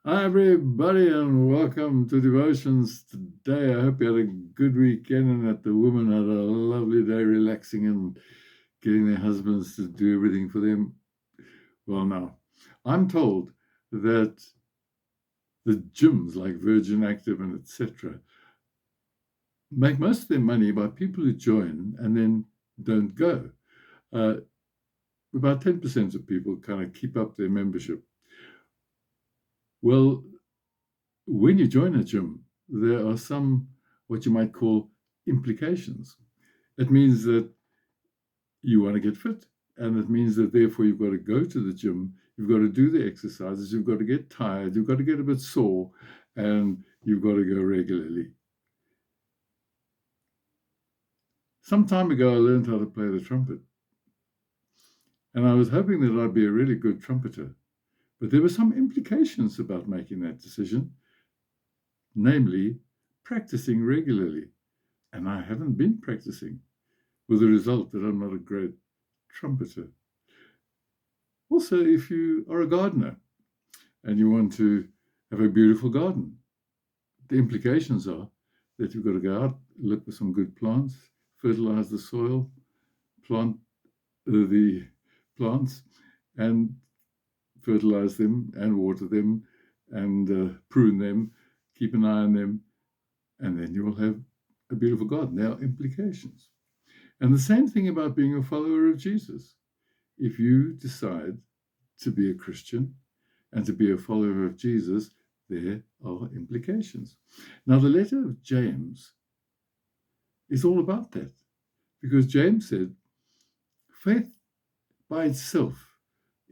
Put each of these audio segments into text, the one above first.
Hi, everybody, and welcome to Devotions today. I hope you had a good weekend and that the women had a lovely day relaxing and getting their husbands to do everything for them. Well, now, I'm told that the gyms like Virgin Active and etc. make most of their money by people who join and then don't go. Uh, about 10% of people kind of keep up their membership. Well, when you join a gym, there are some what you might call implications. It means that you want to get fit, and it means that therefore you've got to go to the gym, you've got to do the exercises, you've got to get tired, you've got to get a bit sore, and you've got to go regularly. Some time ago, I learned how to play the trumpet, and I was hoping that I'd be a really good trumpeter. But there were some implications about making that decision, namely practicing regularly. And I haven't been practicing, with the result that I'm not a great trumpeter. Also, if you are a gardener and you want to have a beautiful garden, the implications are that you've got to go out, look for some good plants, fertilize the soil, plant the plants, and fertilize them and water them and prune them, keep an eye on them, and then you will have a beautiful garden. There are implications. And the same thing about being a follower of Jesus. If you decide to be a Christian and to be a follower of Jesus, there are implications. Now, the letter of James is all about that because James said, faith by itself,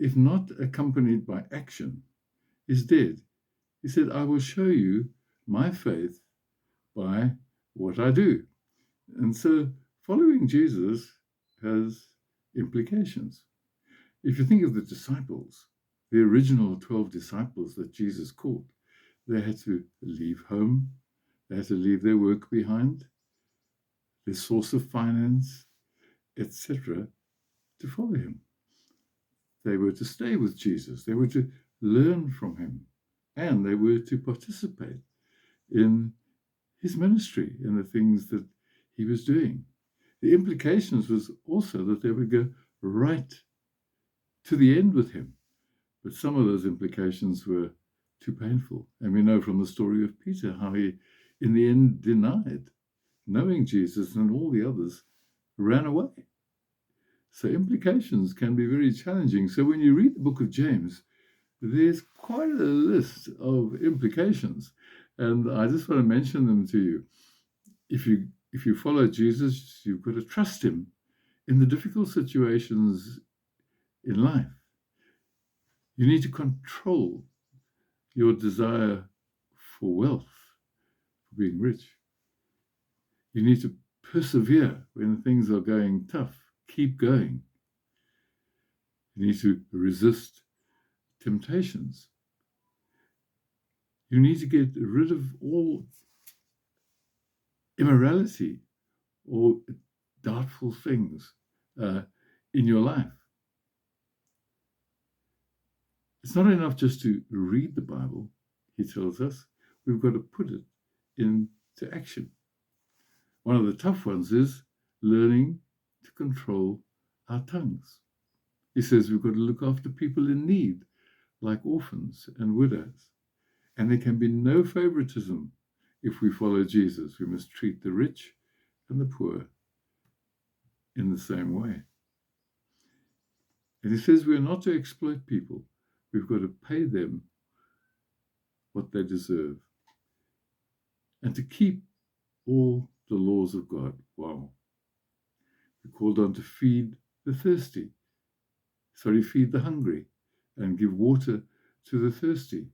if not accompanied by action, is dead. He said, I will show you my faith by what I do. And so following Jesus has implications. If you think of the disciples, the original 12 disciples that Jesus called, they had to leave home, they had to leave their work behind, their source of finance, etc., to follow him. They were to stay with Jesus, they were to learn from him, and they were to participate in his ministry and the things that he was doing. The implications was also that they would go right to the end with him. But some of those implications were too painful. And we know from the story of Peter how he, in the end, denied knowing Jesus, and all the others ran away. So implications can be very challenging. So when you read the book of James, there's quite a list of implications. And I just want to mention them to you. If you follow Jesus, you've got to trust him in the difficult situations in life. You need to control your desire for wealth, for being rich. You need to persevere when things are going tough. Keep going. You need to resist temptations. You need to get rid of all immorality or doubtful things in your life. It's not enough just to read the Bible, he tells us. We've got to put it into action. One of the tough ones is learning to control our tongues. He says we've got to look after people in need, like orphans and widows. And there can be no favoritism if we follow Jesus. We must treat the rich and the poor in the same way. And he says we're not to exploit people. We've got to pay them what they deserve. And to keep all the laws of God. Wow. We're called on to feed the thirsty. Feed the hungry and give water to the thirsty.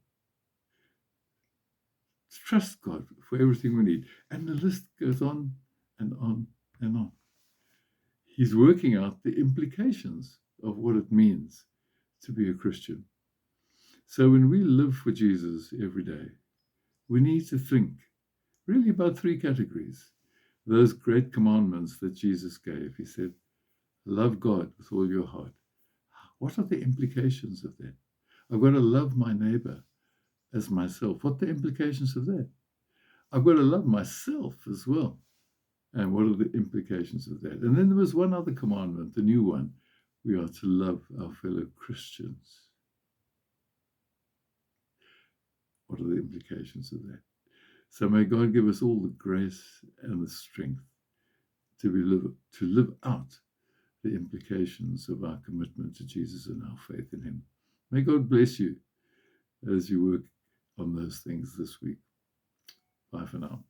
Trust God for everything we need. And the list goes on and on and on. He's working out the implications of what it means to be a Christian. So when we live for Jesus every day, we need to think really about three categories. Those great commandments that Jesus gave. He said, love God with all your heart. What are the implications of that? I've got to love my neighbor as myself. What are the implications of that? I've got to love myself as well. And what are the implications of that? And then there was one other commandment, the new one. We are to love our fellow Christians. What are the implications of that? So may God give us all the grace and the strength to live out the implications of our commitment to Jesus and our faith in him. May God bless you as you work on those things this week. Bye for now.